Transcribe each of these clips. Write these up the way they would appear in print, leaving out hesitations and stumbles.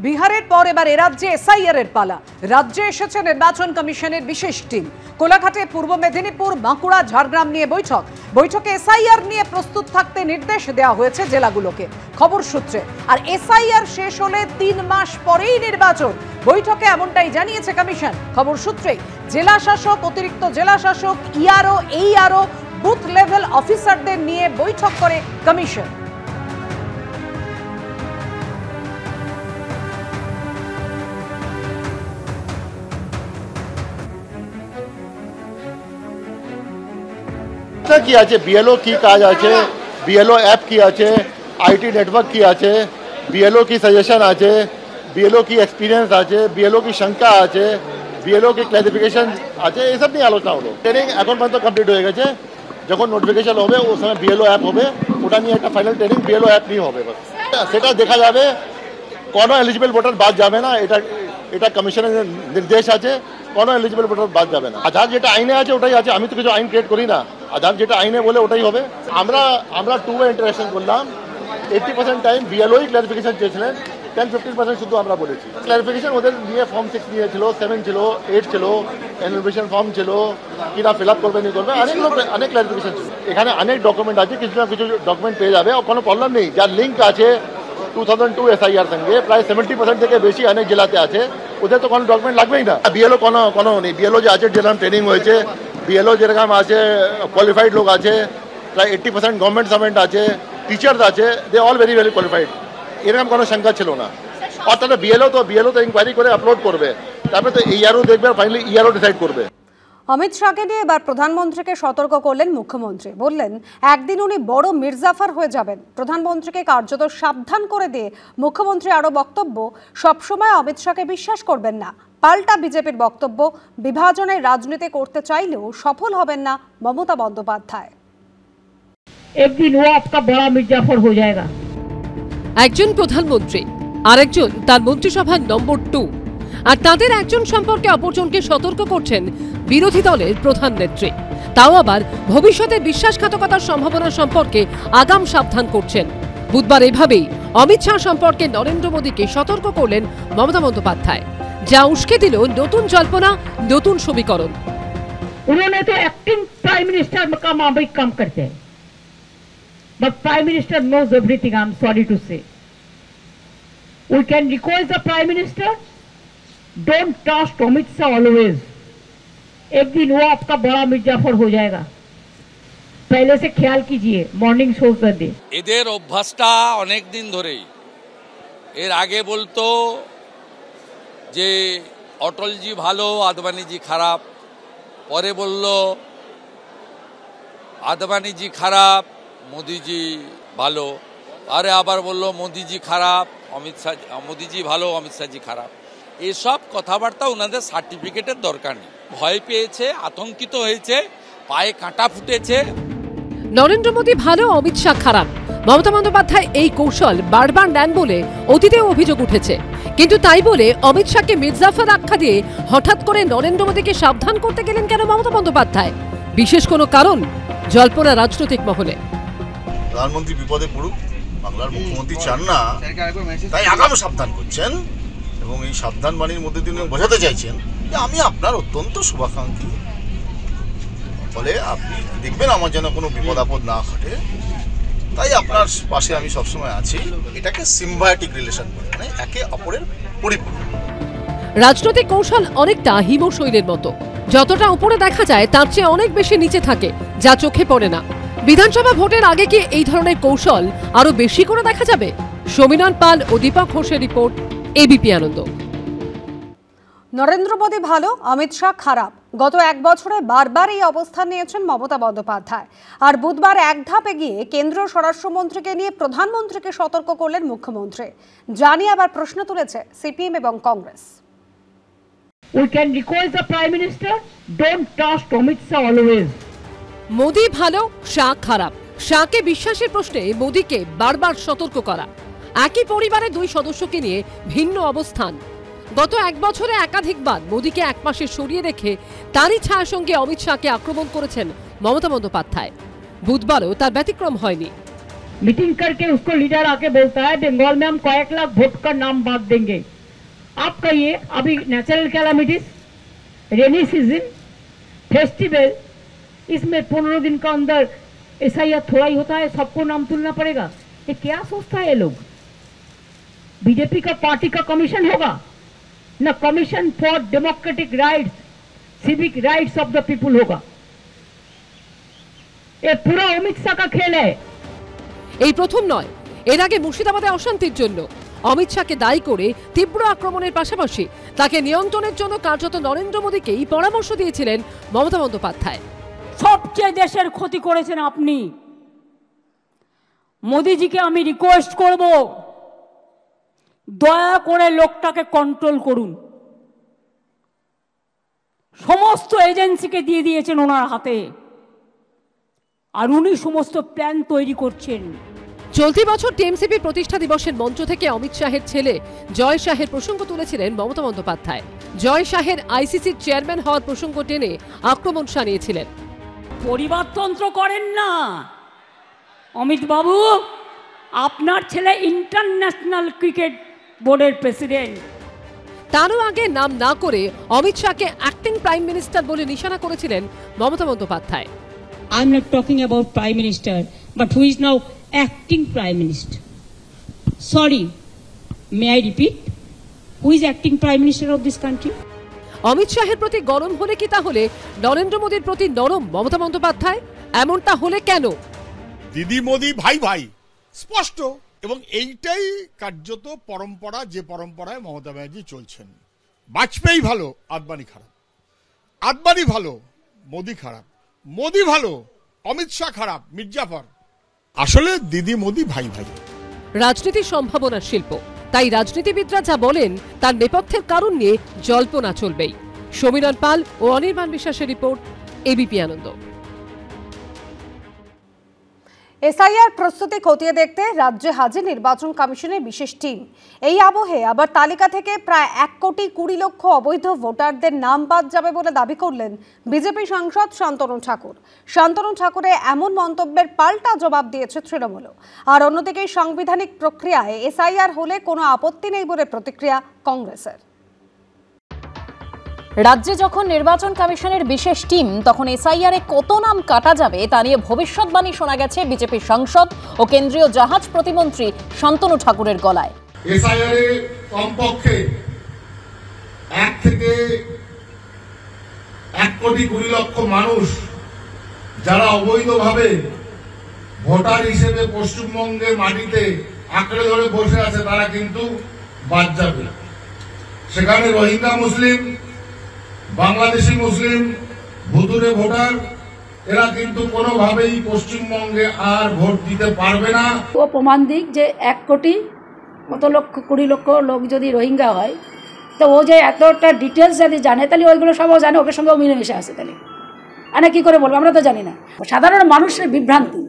বিহারের পর এবার রাজ্যে এসআইআর এর পালা। রাজ্যে এসেছে নির্বাচন কমিশনের বিশেষ টিম। কোলাঘাটে, পূর্ব মেদিনীপুর, বাঁকুড়া, ঝাড়গ্রাম নিয়ে বৈঠকে এসআইআর নিয়ে প্রস্তুত থাকতে নির্দেশ দেওয়া হয়েছে জেলাগুলোকে, খবর সূত্রে। আর এসআইআর শেষ হলে 3 মাস পরেই নির্বাচন। বৈঠকে এমনটাই জানিয়েছে কমিশন, খবর সূত্রে। জেলা শাসক, অতিরিক্ত জেলা শাসক, ইআরও, এইআরও, বুথ লেভেল অফিসারদের নিয়ে বৈঠক করে কমিশন। কি আছে, বিএলও কি কাজ আছে, বিএলও অ্যাপ কি আছে, আইটি নেটওয়ার্ক কি আছে, বিএলও কি সাজেশন আছে, বিএলও কি এক্সপিরিয়েন্স আছে, বিএলও কি শঙ্কা আছে, বিএলও কি ক্লারিফিকেশন আছে, এসব নিয়ে আলোচনা হলো। ট্রেনিং এখন পর্যন্ত কমপ্লিট হয়ে গেছে। যখন নোটিফিকেশন হবে ওই সময় বিএলও অ্যাপ হবে, ওটা নিয়ে একটা ফাইনাল ট্রেনিং বিএলও অ্যাপ নিয়ে হবে। সেটা দেখা যাবে, কোনো এলিজিবল ভোটার বাদ যাবে না, এটা কমিশনের নির্দেশ আছে। কোনো এলিজিবল ভোটার বাদ যাবে না। আধার যেটা আইনে আছে ওটাই আছে, আমি তো কিছু আইন ক্রিয়েট করি না। আধার যেটা আইনে বলে ওটাই হবে। আমরা 2 ওয়ে ইন্টারাকশন করলাম। 80% টাইম বিএলওই ক্লারিফিকেশন চেয়েছিলেন, 10-15% শুধু আমরা বলেছি। ক্লারিফিকেশন ওদের নিয়ে ফর্ম 6 নিয়েছিল, 7 ছিল, 8 ছিল, এনভিশন ফর্ম ছিল, কিনা ফিল আপ করবে, করবে, অনেক ক্লারিফিকেশন ছিল। এখানে অনেক ডকুমেন্ট আছে, কিছু না কিছু ডকুমেন্ট পেয়ে যাবে, কোনো প্রবলেম নেই। যার লিঙ্ক আছে 2002 এসআইআর সঙ্গে, প্রায় 70% থেকে বেশি অনেক জেলাতে আছে, ওদের তো কোনো ডকুমেন্ট লাগবেই না। বিএলও কোনো নেই। বিএলও যে আছে, যেরকম ট্রেনিং হয়েছে, বিএলও যেরকম আছে, কোয়ালিফাইড লোক আছে, প্রায় 80% গভর্নমেন্ট সার্ভেন্ট আছে, টিচার্স আছে, they all very very qualified. এরকম কোনো শঙ্কা ছিল না। অর্থাৎ বিএলও তো ইনকোয়ারি করে আপলোড করবে, তারপরে তো ইআরও দেখবে, ফাইনালি ইআরও ডিসাইড করবে। অমিত শাহকে নিয়ে এবার প্রধানমন্ত্রীকে সতর্ক করলেন মুখ্যমন্ত্রী। বললেন একদিন উনি বড় মির্জাফর হয়ে যাবেন। প্রধানমন্ত্রীকে কার্যত সাবধান করে দিয়ে মুখ্যমন্ত্রী আরও বক্তব্য, সবসময় অমিত শাহকে বিশ্বাস করবেন না। পাল্টা বিজেপির বক্তব্য, বিভাজনের রাজনীতি করতে চাইলেও সফল হবেন না মমতা বন্দ্যোপাধ্যায়। একদিন ও আপনার বড় মির্জাফর হয়ে যায়গা। একজন প্রধানমন্ত্রী, আরেকজন তার মন্ত্রিসভার নম্বর 2, আর তাদের একজন সম্পর্কে অপরজনকে সতর্ক করছেন বিরোধী দলের প্রধান নেত্রী। তাও আবার ভবিষ্যতে বিশ্বাসঘাতকতার সম্ভাবনা সম্পর্কে আগাম সাবধান করছেন। বুধবার এভাবেই অমিত শাহ সম্পর্কে নরেন্দ্র মোদীকে সতর্ক করলেন মমতা বন্দ্যোপাধ্যায়, যা উস্কে দিল নতুন জল্পনা, নতুন সমীকরণ। उन्होंने तो एक्टिंग प्राइम मिनिस्टर का मामला काम करते हैं, but prime minister knows everything. I'm sorry to say. We can request the prime minister, don't trust Amit Shah always. एक दिन वो आपका बड़ा मिर्जाफर हो जाएगा, पहले से ख्याल कीजिए। मॉर्निंग शो कर दे। এদের অভ্যাসটা অনেক দিন ধরেই। এর আগে বলতো যে অটলজি ভালো, আদবানিজি খারাপ। পরে বলল আদবানিজি খারাপ, মোদিজি ভালো। আরে আবার বলল মোদিজি খারাপ, মোদিজি ভালো, অমিত শাহজি খারাপ। এসব কথাবার্তা ওনাদের সার্টিফিকেটের দরকার নেই। ভয় পেয়েছে, আতঙ্কিত হয়েছে, পায়ে কাঁটা ফুটেছে। নরেন্দ্র মোদী ভালো, অমিত শাহ খারাপ। মমতা বন্দ্যোপাধ্যায় এই কৌশল বারবার নেন বলে অতীতেও অভিযোগ উঠেছে। কিন্তু তাই বলে অমিত শাহকে মির্জাফর আখ্যা দিয়ে হঠাৎ করে নরেন্দ্র মোদীকে সাবধান করতে গেলেন কেন মমতা বন্দ্যোপাধ্যায়? বিশেষ কোনো কারণ? জল্পনা রাজনৈতিক মহলে। প্রধানমন্ত্রী বিপদে পড়ুক, বাংলার মুখ্যমন্ত্রী চান না, তাই আগাম সাবধান করছেন এবং এই সাবধান বাণীর মধ্যে তিনি বোঝাতে চাইছেন যে আমি আপনার অত্যন্ত শুভাকাঙ্ক্ষী, ফলে আপনি দেখবেন আমার যেন কোনো বিপদ আপদ না ঘটে, তাই আপনার পাশে আমি সবসময় আছি। এটাকে সিম্বায়োটিক রিলেশন বলে, মানে একে অপরের পরিপূরক। রাজনৈতিক কৌশল অনেকটা হিমশৈলের মতো, যতটা উপরে দেখা যায় তার চেয়ে অনেক বেশি নিচে থাকে, যা চোখে পড়ে না। বিধানসভা ভোটের আগে কি এই ধরনের কৌশল আরো বেশি করে দেখা যাবে? সমীরণ পাল ও দীপক ঘোষের রিপোর্ট, এবিপি আনন্দ। নরেন্দ্র মোদী ভালো, অমিত শাহ খারাপ। গত 1 বছরে বারবার এই অবস্থান নিয়েছেন মমতা বন্দ্যোপাধ্যায়। আর বুধবার এক ধাপ এগিয়ে কেন্দ্রীয় স্বরাষ্ট্রমন্ত্রীকে নিয়ে প্রধানমন্ত্রীকে সতর্ক করলেন মুখ্যমন্ত্রী। জানি আবার প্রশ্ন তুলেছে সিপিএম এবং Congress. We can request the prime minister, don't trust Amit Shah always. Modi ভালো, শাহ খারাপ। শাহকে বিশ্বাসের প্রশ্নে মোদীকে বারবার সতর্ক করা। একই পরিবারের 2 সদস্যকে নিয়ে ভিন্ন অবস্থান। গত 1 বছরে একাধিকবার মোদীকে এক মাসে সরিয়ে রেখে তারই ছায়ার সঙ্গে অমিত শাহকে আক্রমণ করেছেন মমতা বন্দ্যোপাধ্যায়। বুধবারও তার ব্যতিক্রম হয়নি। मीटिंग करके उसको लीडर आके बोलता है बंगाल में हम कয়েক लाख वोट का नाम बांट देंगे। आप कहिए अभी natural calamities, rainy season, festival, इसमें 15 दिन का अंदर SIR थोड़ा ही होता है, सबको नाम तुलना पड़ेगा। ये क्या सोचता है ये लोग? बीजेपी का पार्टी का कमीशन होगा ना, commission for democratic rights, civic rights of the people होगा। ये पूरा अमित शाह का खेल है। এই প্রথম নয়, এর আগে মুর্শিদাবাদে অশান্তির জন্য অমিত শাহকে দায়ী করে তীব্র আক্রমণের পাশাপাশি তাকে নিয়ন্ত্রণের জন্য কার্যত নরেন্দ্র মোদীকেই পরামর্শ দিয়েছিলেন মমতা বন্দ্যোপাধ্যায়। সবচেয়ে দেশের ক্ষতি করেছেন আপনি। মোদিজিকে আমি রিকোয়েস্ট করব, দয়া করে লোকটাকে কন্ট্রোল করুন। সমস্ত এজেন্সিকে দিয়ে দিয়েছেন ওনার হাতে, আর উনি সমস্ত প্ল্যান তৈরি করছেন। চলতি বছর টিএমসিপি প্রতিষ্ঠা দিবসের মঞ্চ থেকে অমিত শাহের ছেলে জয় শাহের প্রসঙ্গ তুলেছিলেন মমতা বন্দ্যোপাধ্যায়। জয় শাহের আইসিসির চেয়ারম্যান হওয়ার প্রসঙ্গ টেনে আক্রমণ শানিয়েছিলেন। পরিবারতন্ত্র করেন না অমিত বাবু, আপনার ছেলে ইন্টারন্যাশনাল ক্রিকেট বোর্ডের প্রেসিডেন্ট। তারও আগে নাম না করে অমিত শাহকে অ্যাক্টিং প্রাইম মিনিস্টার বলে নিশানা করেছিলেন Mamata Bandyopadhyay. I'm not talking about Prime Minister, but who is now acting Prime Minister. Sorry, may I repeat? Who is acting Prime Minister of this country? Amit শাহের প্রতি গরম হলে কি তাহলে নরেন্দ্র মোদীর প্রতি নরম মমতা বন্দ্যোপাধ্যায়? এমনটা হলে কেন? দিদি মোদি ভাই ভাই স্পষ্ট, এবং এইটাই কার্যত পরম্পরা, যে পরম্পরায় মমতা ব্যানার্জি চলছেন। বাজপেয়ী ভালো, আদবানি খারাপ, আদবানি ভালো, মোদি খারাপ, মোদি ভালো, অমিত শাহ খারাপ, মির্জাফর। আসলে দিদি মোদি ভাই ভাই। রাজনীতি সম্ভাবনার শিল্প, তাই রাজনীতিবিদরা যা বলেন তার নেপথ্যের কারণ নিয়ে জল্পনা চলবেই। সমীরণ পাল ও অনির্বাণ বিশ্বাসের রিপোর্ট, এবিপি আনন্দ। এসআইআর প্রস্তুতি খতিয়ে দেখতে রাজ্যে হাজির নির্বাচন কমিশনের বিশেষ টিম। এই আবহে আবার তালিকা থেকে প্রায় 1,20,00,000 অবৈধ ভোটারদের নাম বাদ যাবে বলে দাবি করলেন বিজেপি সাংসদ শান্তনু ঠাকুর। শান্তনু ঠাকুরের এমন মন্তব্যের পাল্টা জবাব দিয়েছে তৃণমূল। আর অন্যদিকে সাংবিধানিক প্রক্রিয়ায় এসআইআর হলে কোনো আপত্তি নেই বলে প্রতিক্রিয়া কংগ্রেসের। রাজ্যে যখন নির্বাচন কমিশনের বিশেষ টিম, তখন এসআইআরে কত নাম কাটা যাবে তা নিয়ে ভবিষ্যৎবাণী শোনা গেছে বিজেপি সাংসদ ও কেন্দ্রীয় জাহাজ প্রতিমন্ত্রী শান্তনু ঠাকুরের গলায়। এসআইআরে কমপক্ষে 1 থেকে 1,20,00,000 মানুষ যারা অবৈধভাবে ভোটার হিসেবে পশ্চিমবঙ্গের মাটিতে আঁকড়ে ধরে বসে আছে, তারা কিন্তু বাদ যাবে। সেখানে রোহিঙ্গা মুসলিম, বাংলাদেশি মুসলিম, ভুতুরে ভোটার, এরা কিন্তু কোনোভাবেই পশ্চিমবঙ্গে আর ভোট দিতে পারবে না। ও প্রমাণ দিক যে 1,20,00,000 লোক যদি রোহিঙ্গা হয়, তো ও যে এতটা ডিটেলস যদি জানে, তাহলে ওইগুলো সবও জানে, ওকে সঙ্গেও মিলেমিশে আসে। তাহলে আরে কি করে বলবো, আমরা তো জানি না। সাধারণ মানুষের বিভ্রান্তি।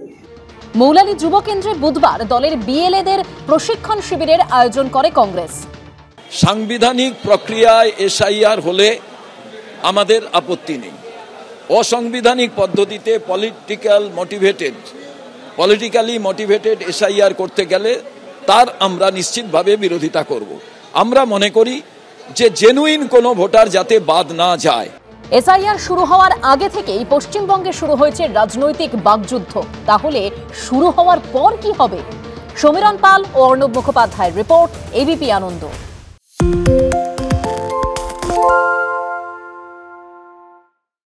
মৌলালী যুব কেন্দ্রে বুধবার দলের বিএলএদের প্রশিক্ষণ শিবিরের আয়োজন করে কংগ্রেস। সাংবিধানিক প্রক্রিয়ায় এসআইআর হলে আমাদের আপত্তি নেই। অসাংবিধানিক পদ্ধতিতে পলিটিক্যালি মোটিভেটেড এসআইআর করতে গেলে তার আমরা নিশ্চিতভাবে বিরোধিতা করব। আমরা মনে করি যে জেনুইন কোনো ভোটার যাতে বাদ না যায়। এসআইআর শুরু হওয়ার আগে থেকেই পশ্চিমবঙ্গে শুরু হয়েছে রাজনৈতিক বাকযুদ্ধ। তাহলে শুরু হওয়ার পর কি হবে? সমীরণ পাল ও অর্ণব মুখোপাধ্যায়ের রিপোর্ট, এবিপি আনন্দ।